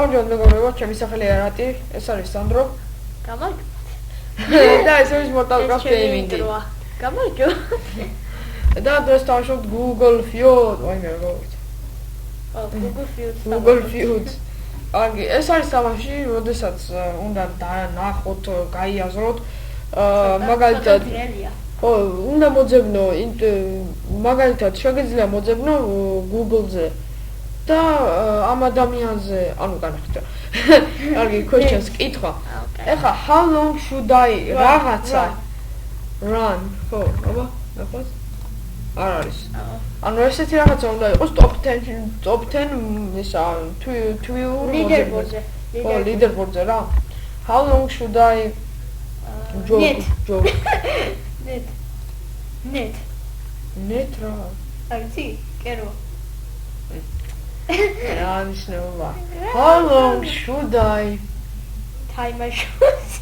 გამარჯობათ მეგობრებო, ჩემი სახელია რატი, ეს არის სანდრო. გამარჯობათ. და ეს არის Mortal Kombat Gaming-ი. გამარჯობათ. და დღეს დავშოვთ Google Feud, ვაიმე რა გავიქცე. Google Feud. აი, ეს არის თამაში, როდესაც უნდა ნახოთ, გაიაზროთ, მაგალითად უნდა მოძებნო, მაგალითად შეგიძლია მოძებნო Google-ზე და ამ ადამიანზე, ანუ განახტა. კარგი, questions კითხვა. ეხლა how long should I რაღაცა run? ხო, აბა, ნახოთ. არ არის. ანუ ესეთი რაღაცა უნდა იყოს top 10 ისა leaderboard-ზე. ხო, leaderboard-ზე რა. How long should I joke? Net რა. არიცი, კერო. ანიშნულობა. How long should I tie my shoes?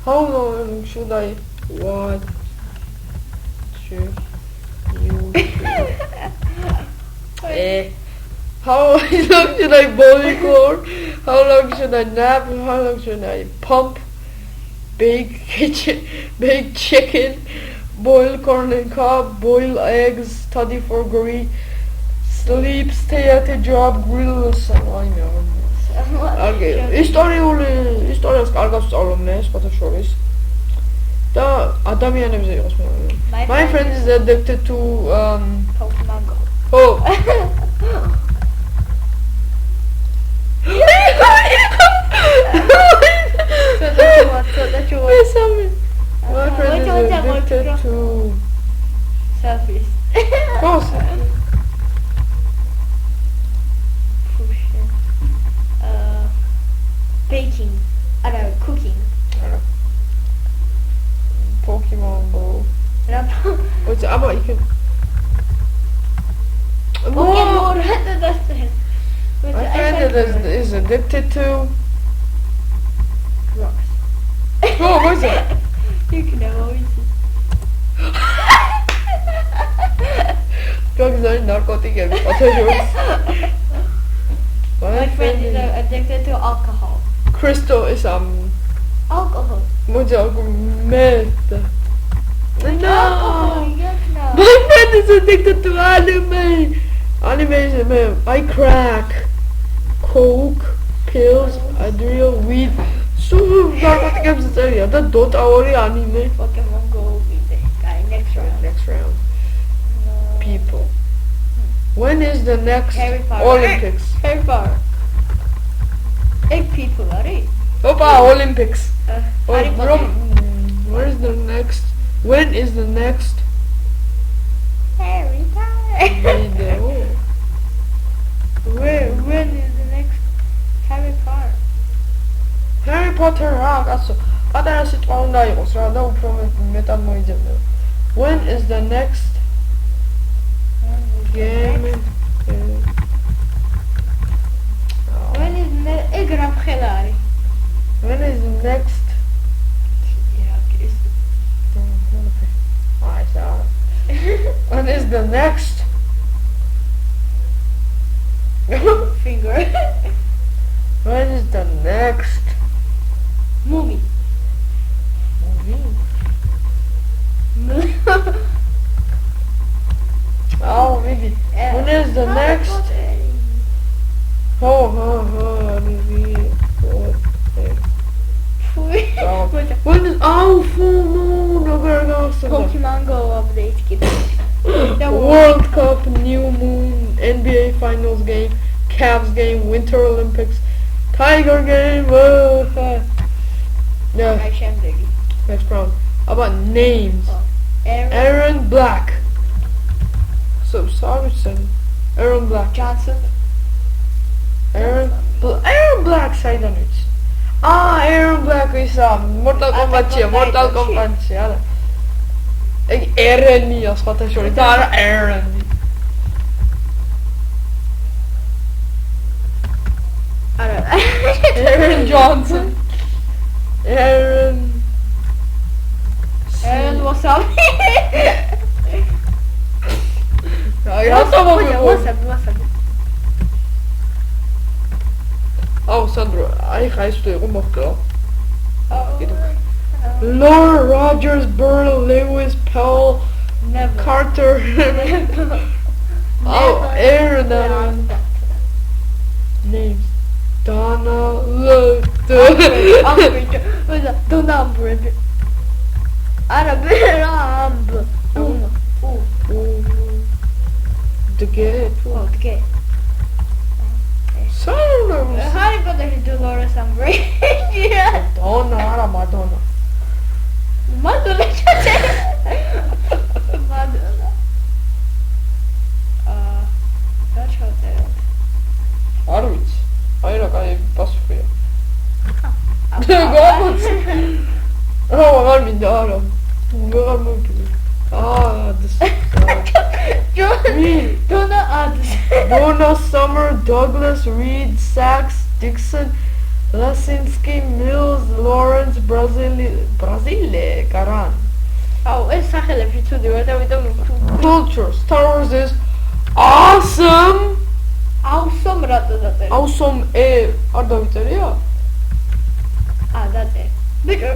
How long should I watch you? How long should I boil? How long should I nap? How long should I pump? Bake chicken, boil corn and cob, boil eggs, study for Greek, sleep, stay at a job, grill, okay. ისტორიას კარგად სწავლობდნენ სხვათა შორის. და ადამიანებზე იყოს მაგრამ. My friend is addicted to Pokemon Go. Oh. My friend is addicted to selfies. Course. Baking. Cooking. Pokemon Go. What's about you can Pokemon. My friend is addicted to drugs. Oh, what's that? You can never always see. Drugs are narcotic and My friend is addicted to alcohol. Crystal is Alcohol. what's meth. No. Yes, no. My friend is addicted to anime. Anime is I crack, coke, pills, Adderall, weed. So narcotic games is area. The Dota or anime. Pokemon Go will be the guy next round. Next round. People. When is the next Harry Potter. Olympics? Harry Potter. 8 people, right? Opa, Olympics. Harry Potter. Where is the next? When is the next Harry Potter. video? When is the next Harry Potter? Harry Potter რა კაცო პატარა სიტყვა უნდა იყოს რა და უფრო მეტად მოიძებნება. When is the next game? When is Egram Khelari? When is the next When is the next Finger. When is the next Movie. Oh, maybe. When is the next When is full moon Pokemon Go update kids. World Cup, new moon, NBA Finals game, Cavs game, Winter Olympics, Tiger game. Yeah, next round. How about names? Aaron Black. So sorry, son. Aaron Black. Johnson. Aaron Black side on it. Aaron Black is Mortal Kombat. Yeah. Aaron is what I should Aaron. Aaron Johnson. Aaron, what's up? What's up? აი ხა ის თუ იყო მოხდა. Lord Rogers, Burl, Lewis, Powell, Never. Carter. Oh, Aaron. Names. Donna. Umbridge. Donna Umbridge. Arabella Umbridge. The Gate. Oh, the gate. Silence. Harry Potter is Dolores Umbridge. Yeah. Madonna, Madonna. Madonna. Madonna. That's what they არ ვიცი. აი რა კაი პასუხია. are. აღარ მინდა არა. ვეღარ მოგიგე. Donna Addison. Donna Summer, Douglas, Reed, Sachs, Dixon, Lasinski, Mills, Lawrence, Brazile, Karan. Oh, it's სახელებში ცუდი ვარ და ვიდეო Culture. Star Wars is awesome. Awesome რატო დაწერე? Awesome არ დავიწერია? დაწერე. ბიჭო,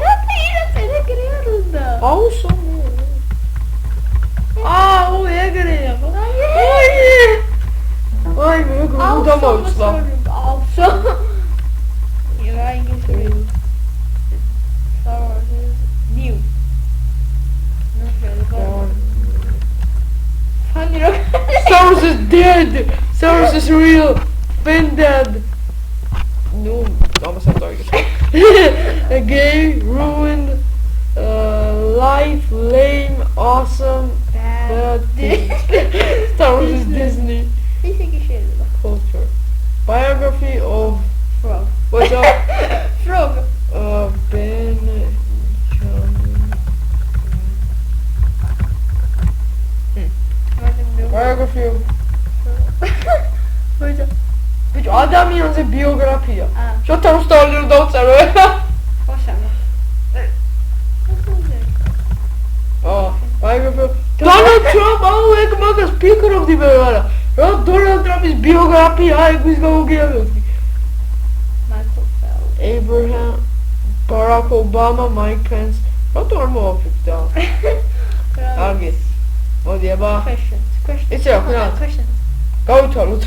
რატო იწერე გრეალდა? Awesome. ეგრეა. აი მე გუდამოუცდა. Awesome. You're English. Star Wars is new. Not really good. Funny rock. Star Wars is dead. Star Wars is real. Been dead. No, almost had target. A gay, ruined, life, lame, awesome, bad thing. Star Wars is Disney. I think you should. Culture. Biography of Frog. what's up? Frog. Ben. Biography of What's up? which ადამიანზე ბიოგრაფია. Ah. შოთა რუსთაველი რომ დავწერო. Awesome. Biography of Donald Trump. ეგ მაგას ფიქრობდი მე არა. რა Donald Trump-ის ბიოგრაფია ეგ ვის გავუგირავდი. Michael Phelps. Abraham, Barack Obama, Mike Pence. რატო არ მოვაფიქრდა? კარგი. მოდი აბა. Questions. Იცი რა ხნა? Questions. გავუთვალოთ.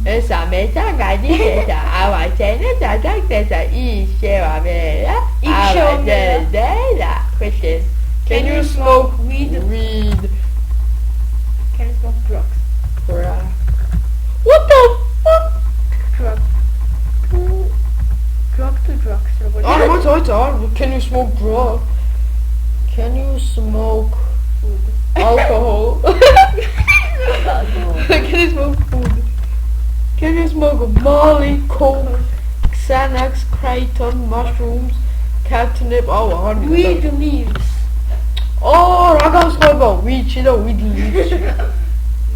ეს ამეთა გადიეთა ავაჩენა დადაგდესა ის შევამერა ავაჩენა questions. Can you smoke weed? Can you smoke drugs? What the fuck? Drugs. Drugs. Can you smoke drugs? Can you smoke Food. alcohol? Can you smoke food? Can you smoke Molly, coke, Xanax, Kratom, mushrooms, catnip? Weed leaves. რა განსხვავება witch და weed leaves?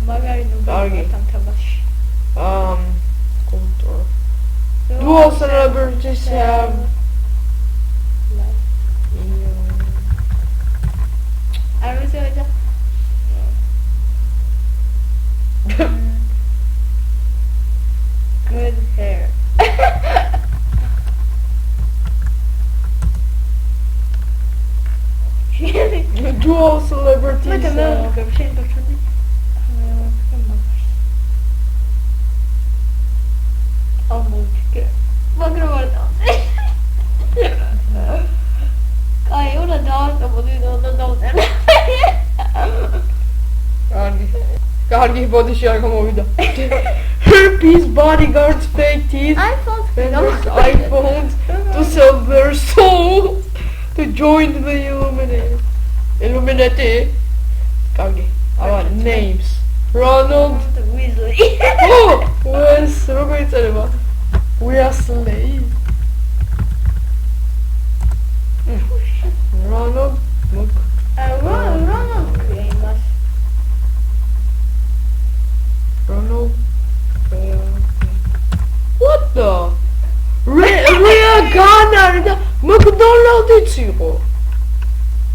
მაგარი კარგი. ნუ თამაში. Culture. Dual celebrities have I don't know what good hair. dual celebrities Look at have that. Ai, una donna, კარგი ბოდიში არ გამოვიდა. Herpes, bodyguards, fake teeth, vendors, iPhones to sell their soul to join the Illuminati. Კარგი. Our names. Ronald. Weasley. Wes, როგორ იწერება? Weasley. Ronald. Look. Ronald famous. Ronald. What the? Ria Garner. McDonald's იყო.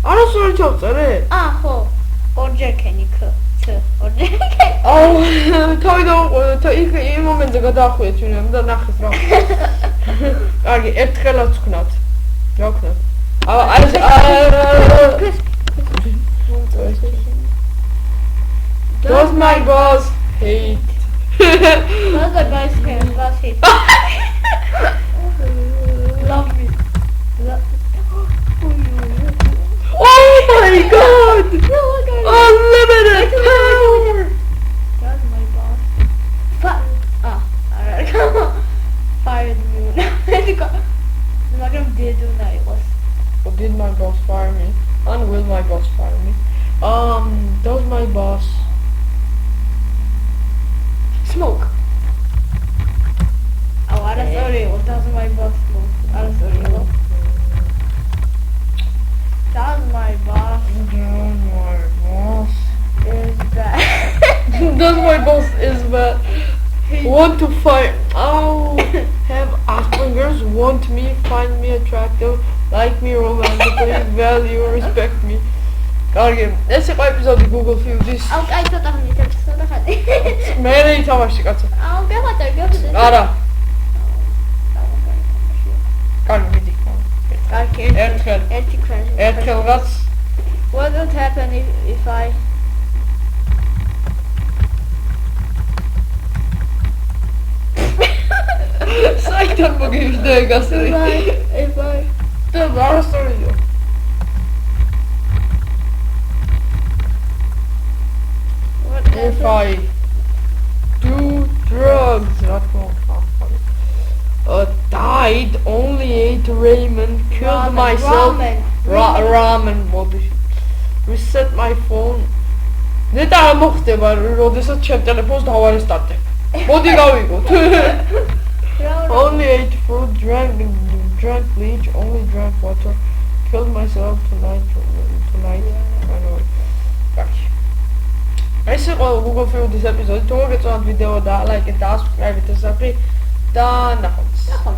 არასორი ჩავწერე? ხო. ორჯერ ქენი ქ. იქ იმ მომენტზე გადაახვიეთ ვინმე და ნახეთ რა. კარგი, ერთხელაც ვქნათ. რა ვქნათ? Does my boss hate? Does my boss hate? Love me. Oh my god! Unlimited power! Does my boss fire the moon? Did my boss fire me? And will my boss fire me? Does my boss smoke? Oh, I don't know. Does my boss smoke? I don't know. Does my boss is bad? Does my boss is bad? Want to fight? Have Asperger's? Want me? Find me attractive? Like me romantically? Value? Respect me? კარგი, ეს იყო ეპიზოდი Google Feud-ის. აი ცოტა ხანი. მე ითამაში კაცო. გეხატარ. არა. კარგი, მიდი. კარგი. ერთხელღაც. What would happen if I საიდან მოგივიდა ეგასი? if I და არასწორია. If I do drugs, died, only ate ramen, killed myself, ramen, reset my phone. ნეტა არ მოხდება, როდესაც ჩემ ტელეფონს დავარესტარტებ. მოდი გავიგოთ. Only ate fruit, drank bleach, only drank water, killed myself tonight. კარგი. ეს იყო Google Feud-ის ეპიზოდი. თუ მოგეწონათ ვიდეო და ლაიქეთ და subscribe-ით ესაფრი და ნახავთ.